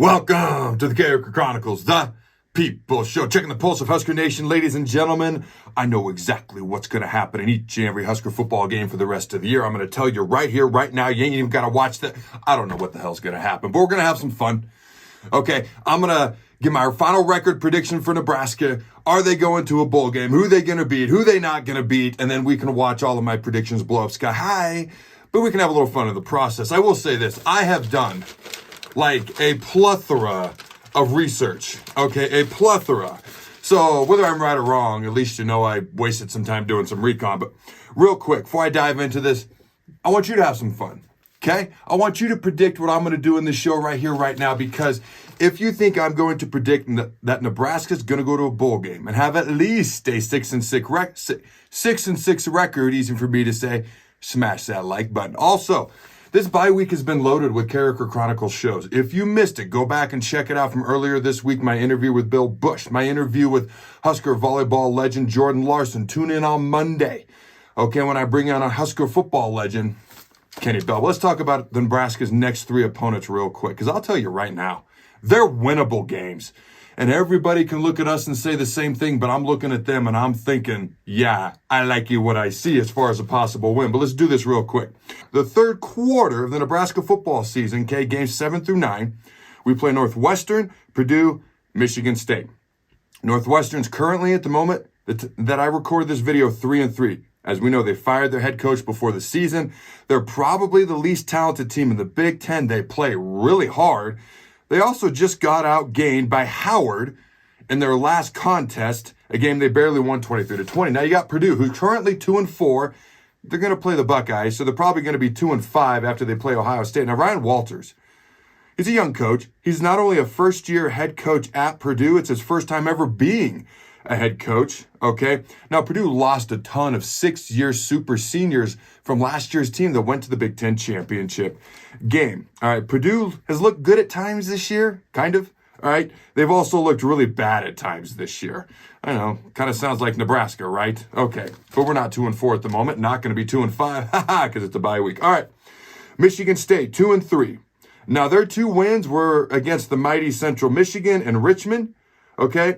Welcome to the Carriker Chronicles, the People Show. Checking the pulse of Husker Nation, ladies and gentlemen. I know exactly what's going to happen in each and every Husker football game for the rest of the year. I'm going to tell you right here, right now. You ain't even got to watch that. I don't know what the hell's going to happen, but we're going to have some fun. Okay, I'm going to give my final record prediction for Nebraska. Are they going to a bowl game? Who they going to beat? Who they not going to beat? And then we can watch all of my predictions blow up sky high, but we can have a little fun in the process. I will say this. I have done like a plethora of research, okay, a plethora. So whether I'm right or wrong, at least you know I wasted some time doing some recon. But real quick, before I dive into this, I want you to have some fun, okay? I want you to predict what I'm going to do in this show right here, right now, because if you think I'm going to predict that Nebraska's going to go to a bowl game and have at least a 6-6 record, easy for me to say, smash that like button. Also, this bye week has been loaded with Carriker Chronicles shows. If you missed it, go back and check it out from earlier this week. My interview with Bill Bush, my interview with Husker volleyball legend Jordan Larson. Tune in on Monday, okay, when I bring on a Husker football legend, Kenny Bell. Let's talk about Nebraska's next three opponents real quick, because I'll tell you right now, they're winnable games. And everybody can look at us and say the same thing, but I'm looking at them and I'm thinking, yeah, I like you what I see as far as a possible win. But let's do this real quick. The third quarter of the Nebraska football season, okay, games 7 through 9, we play Northwestern, Purdue, Michigan State. Northwestern's currently at the moment that I record this video 3-3. As we know, they fired their head coach before the season. They're probably the least talented team in the Big Ten. They play really hard. They also just got outgained by Howard in their last contest, a game they barely won 23-20. Now you got Purdue, who's currently 2-4. They're going to play the Buckeyes, so they're probably going to be 2-5 after they play Ohio State. Now Ryan Walters, he's a young coach. He's not only a first-year head coach at Purdue, it's his first time ever being a head coach, okay? Now, Purdue lost a ton of six-year super seniors from last year's team that went to the Big Ten championship game. All right, Purdue has looked good at times this year, kind of. All right, they've also looked really bad at times this year. I know, kind of sounds like Nebraska, right? Okay, but we're not 2-4 at the moment. Not going to be 2-5, because it's a bye week. All right, Michigan State, 2-3. Now, their two wins were against the mighty Central Michigan and Richmond, okay?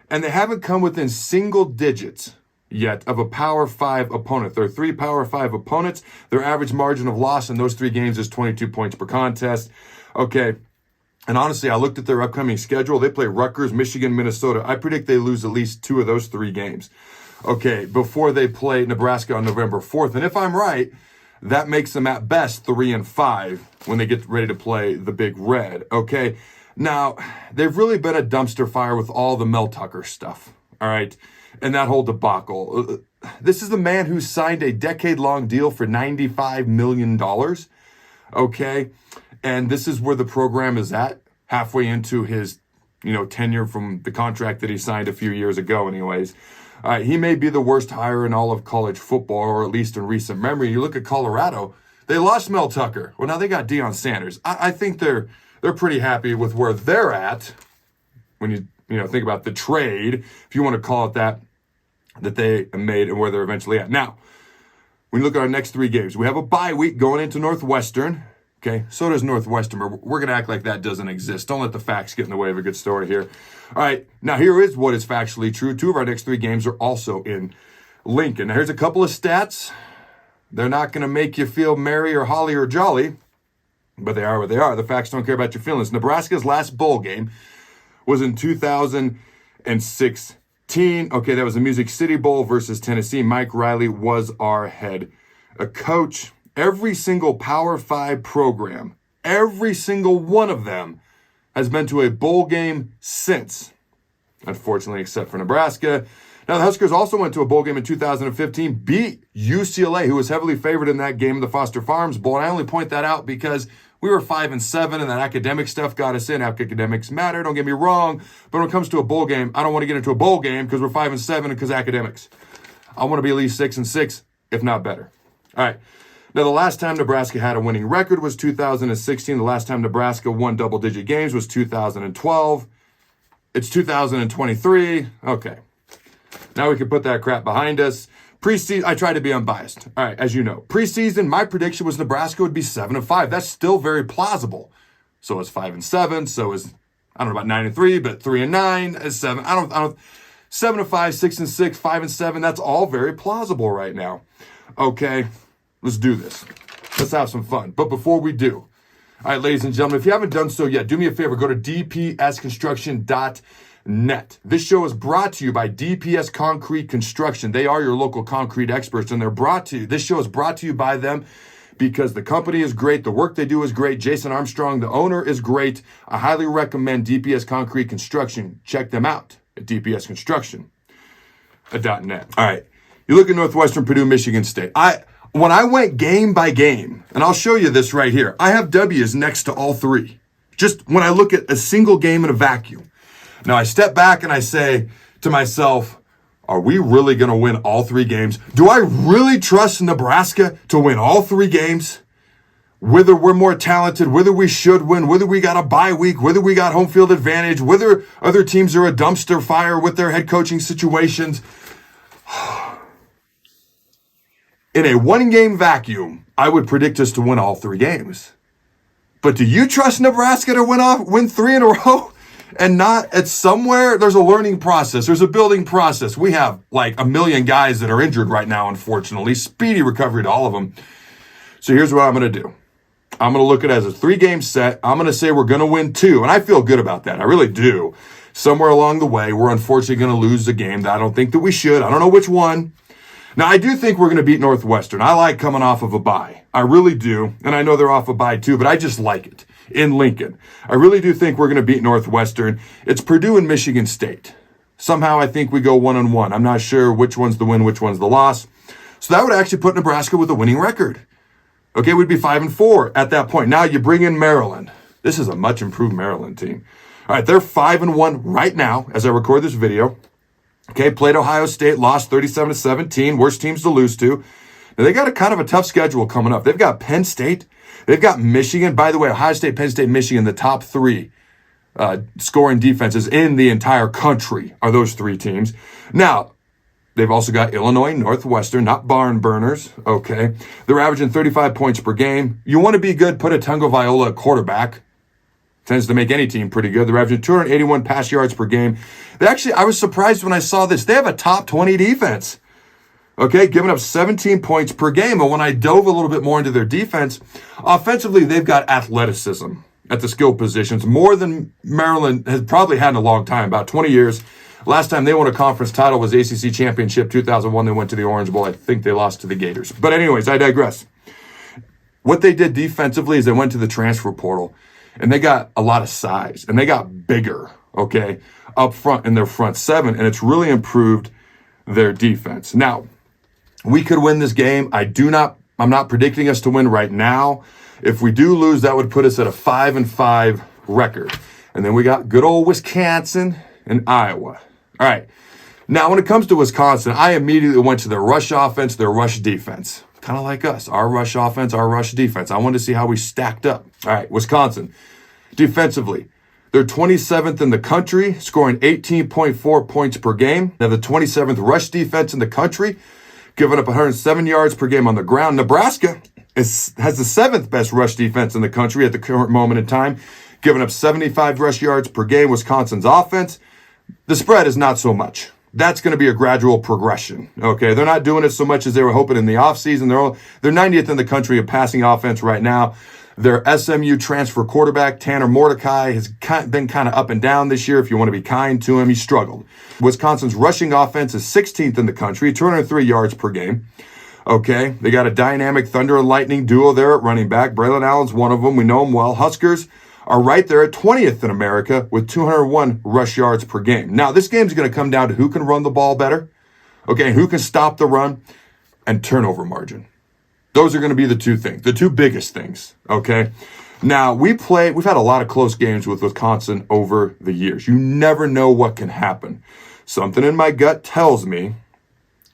And they haven't come within single digits yet of a Power 5 opponent. There are three Power 5 opponents. Their average margin of loss in those three games is 22 points per contest. Okay, and honestly, I looked at their upcoming schedule. They play Rutgers, Michigan, Minnesota. I predict they lose at least two of those three games, okay, before they play Nebraska on November 4th. And if I'm right, that makes them at best 3-5 when they get ready to play the Big Red, okay? Now, they've really been a dumpster fire with all the Mel Tucker stuff, all right, and that whole debacle. This is the man who signed a decade-long deal for $95 million, okay, and this is where the program is at, halfway into his, tenure from the contract that he signed a few years ago anyways. All right, he may be the worst hire in all of college football, or at least in recent memory. You look at Colorado, they lost Mel Tucker. Well, now they got Deion Sanders. I think they're pretty happy with where they're at when you think about the trade, if you want to call it that they made and where they're eventually at. Now, when you look at our next three games, we have a bye week going into Northwestern. Okay, so does Northwestern. We're going to act like that doesn't exist. Don't let the facts get in the way of a good story here. All right, now here is what is factually true. Two of our next three games are also in Lincoln. Now here's a couple of stats. They're not going to make you feel merry or holly or jolly, but they are what they are. The facts don't care about your feelings. Nebraska's last bowl game was in 2016. Okay, that was the Music City Bowl versus Tennessee. Mike Riley was our head coach. Every single Power 5 program, every single one of them has been to a bowl game since, unfortunately, except for Nebraska. Now, the Huskers also went to a bowl game in 2015, beat UCLA, who was heavily favored in that game, the Foster Farms Bowl. And I only point that out because we were 5-7, and that academic stuff got us in. Academics matter, don't get me wrong. But when it comes to a bowl game, I don't want to get into a bowl game because we're 5-7 and because academics. I want to be at least 6-6, if not better. All right. Now, the last time Nebraska had a winning record was 2016. The last time Nebraska won double-digit games was 2012. It's 2023. Okay. Now we can put that crap behind us. Preseason, I try to be unbiased. All right, as you know. Preseason, my prediction was Nebraska would be 7-5. That's still very plausible. So is 5-7. So is, I don't know about 9-3, but 3-9 is 7. I don't 7-5, 6-6, 5-7. That's all very plausible right now. Okay, let's do this. Let's have some fun. But before we do, all right, ladies and gentlemen, if you haven't done so yet, do me a favor. Go to dpsconstruction.net. This show is brought to you by DPS Concrete Construction. They are your local concrete experts, and this show is brought to you by them because the company is great. The work they do is great. Jason Armstrong, the owner, is great. I highly recommend DPS Concrete Construction. Check them out at dpsconstruction.net. All right, you look at Northwestern, Purdue, Michigan State. When I went game by game, and I'll show you this right here, I have W's next to all three. Just when I look at a single game in a vacuum. Now I step back and I say to myself, are we really going to win all three games? Do I really trust Nebraska to win all three games? Whether we're more talented, whether we should win, whether we got a bye week, whether we got home field advantage, whether other teams are a dumpster fire with their head coaching situations. In a one-game vacuum, I would predict us to win all three games. But do you trust Nebraska to win three in a row? And not at somewhere? There's a learning process. There's a building process. We have like a million guys that are injured right now, unfortunately. Speedy recovery to all of them. So here's what I'm going to do. I'm going to look at it as a 3-game set. I'm going to say we're going to win 2. And I feel good about that. I really do. Somewhere along the way, we're unfortunately going to lose a game that I don't think that we should. I don't know which one. Now, I do think we're going to beat Northwestern. I like coming off of a bye. I really do. And I know they're off a bye too, but I just like it in Lincoln. I really do think we're going to beat Northwestern. It's Purdue and Michigan State. Somehow I think we go 1-1. I'm not sure which one's the win, which one's the loss. So that would actually put Nebraska with a winning record. Okay, we'd be 5-4 at that point. Now you bring in Maryland. This is a much improved Maryland team. All right, they're 5-1 right now as I record this video. Okay, played Ohio State, lost 37-17, worst teams to lose to. Now, they got a kind of a tough schedule coming up. They've got Penn State. They've got Michigan. By the way, Ohio State, Penn State, Michigan, the top 3 scoring defenses in the entire country are those 3 teams. Now, they've also got Illinois, Northwestern, not barn burners, okay? They're averaging 35 points per game. You want to be good, put a Tagovailoa at quarterback. Tends to make any team pretty good. They're averaging 281 pass yards per game. I was surprised when I saw this. They have a top 20 defense. Okay, giving up 17 points per game. But when I dove a little bit more into their defense, offensively, they've got athleticism at the skill positions, more than Maryland has probably had in a long time, about 20 years. Last time they won a conference title was ACC Championship 2001. They went to the Orange Bowl. I think they lost to the Gators. But anyways, I digress. What they did defensively is they went to the transfer portal. And they got a lot of size, and they got bigger, okay, up front in their front 7, and it's really improved their defense. Now, we could win this game. I'm not predicting us to win right now. If we do lose, that would put us at a 5-5 record. And then we got good old Wisconsin and Iowa. All right. Now, when it comes to Wisconsin, I immediately went to their rush offense, their rush defense. Kind of like us, our rush offense, our rush defense. I wanted to see how we stacked up. All right, Wisconsin, defensively, they're 27th in the country, scoring 18.4 points per game. They're the 27th rush defense in the country, giving up 107 yards per game on the ground. Nebraska has the 7th best rush defense in the country at the current moment in time, giving up 75 rush yards per game. Wisconsin's offense, the spread is not so much. That's going to be a gradual progression, okay? They're not doing it so much as they were hoping in the offseason. They're 90th in the country in passing offense right now. Their SMU transfer quarterback, Tanner Mordecai, has been kind of up and down this year. If you want to be kind to him, he struggled. Wisconsin's rushing offense is 16th in the country, 203 yards per game, okay? They got a dynamic thunder and lightning duo there at running back. Braylon Allen's one of them. We know him well. Huskers are right there at 20th in America with 201 rush yards per game. Now, this game's going to come down to who can run the ball better, okay, who can stop the run, and turnover margin. Those are going to be the 2 things, the 2 biggest things, okay? Now, we've had a lot of close games with Wisconsin over the years. You never know what can happen. Something in my gut tells me,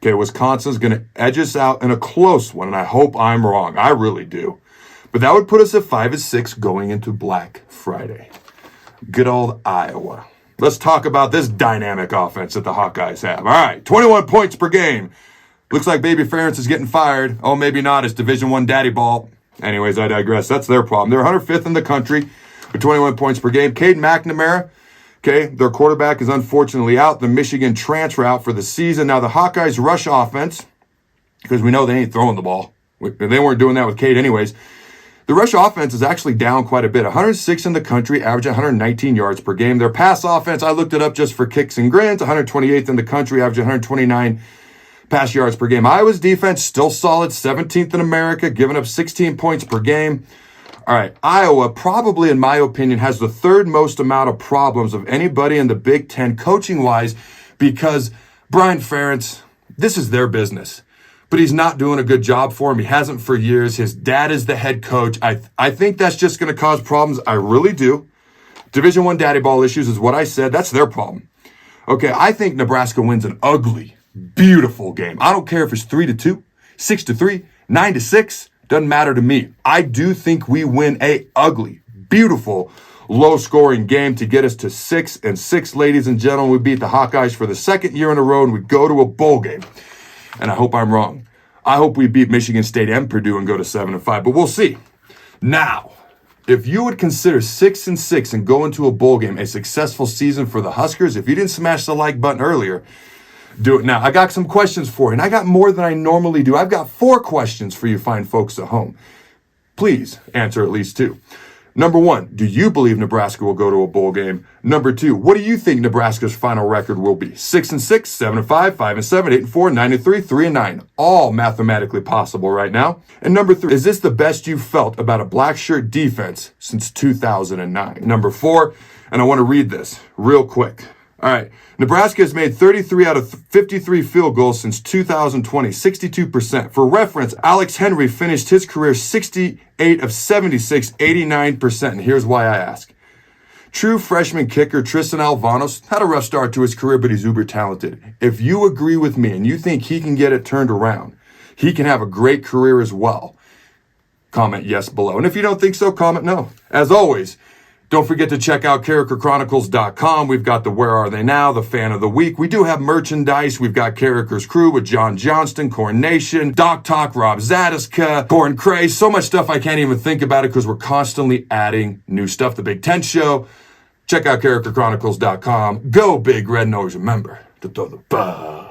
okay, Wisconsin's going to edge us out in a close one, and I hope I'm wrong. I really do. But that would put us at 5-6 going into Black Friday. Good old Iowa. Let's talk about this dynamic offense that the Hawkeyes have. All right, 21 points per game. Looks like Baby Ferentz is getting fired. Oh, maybe not. It's Division I daddy ball. Anyways, I digress. That's their problem. They're 105th in the country with 21 points per game. Cade McNamara, okay, their quarterback is unfortunately out. The Michigan transfer out for the season. Now the Hawkeyes rush offense, because we know they ain't throwing the ball. They weren't doing that with Cade anyways. The rush offense is actually down quite a bit. 106 in the country, averaging 119 yards per game. Their pass offense, I looked it up just for kicks and grins, 128th in the country, averaging 129 pass yards per game. Iowa's defense, still solid, 17th in America, giving up 16 points per game. All right, Iowa probably, in my opinion, has the third most amount of problems of anybody in the Big Ten coaching-wise, because Brian Ferentz, this is their business. But he's not doing a good job for him. He hasn't for years. His dad is the head coach. I think that's just going to cause problems. I really do. Division I daddy ball issues is what I said. That's their problem. Okay, I think Nebraska wins an ugly, beautiful game. I don't care if it's 3-2, 6-3, 9-6. Doesn't matter to me. I do think we win a ugly, beautiful, low-scoring game to get us to 6-6, ladies and gentlemen. We beat the Hawkeyes for the second year in a row, and we go to a bowl game. And I hope I'm wrong. I hope we beat Michigan State and Purdue and go to 7-5, but we'll see. Now, if you would consider 6-6 and go into a bowl game a successful season for the Huskers, if you didn't smash the like button earlier, do it now. I got some questions for you, and I got more than I normally do. I've got 4 questions for you fine folks at home. Please answer at least 2. Number 1, do you believe Nebraska will go to a bowl game? Number 2, what do you think Nebraska's final record will be? 6-6, 7-5, 5-7, 8-4, 9-3, 3-9. All mathematically possible right now. And number 3, is this the best you've felt about a black shirt defense since 2009? Number 4, and I want to read this real quick. All right, Nebraska has made 33 out of 53 field goals since 2020, 62%. For reference, Alex Henry finished his career 68 of 76, 89%. And here's why I ask. True freshman kicker Tristan Alvanos had a rough start to his career, but he's uber talented. If you agree with me and you think he can get it turned around, he can have a great career as well. Comment yes below. And if you don't think so, comment no. As always, don't forget to check out CarrikerChronicles.com. We've got the Where Are They Now, the Fan of the Week. We do have merchandise. We've got Carriker's Crew with John Johnston, Corn Nation, Doc Talk, Rob Zadiska, Corn Cray. So much stuff I can't even think about it because we're constantly adding new stuff. The Big Ten Show. Check out CarrikerChronicles.com. Go Big Red, and always remember to throw the ball.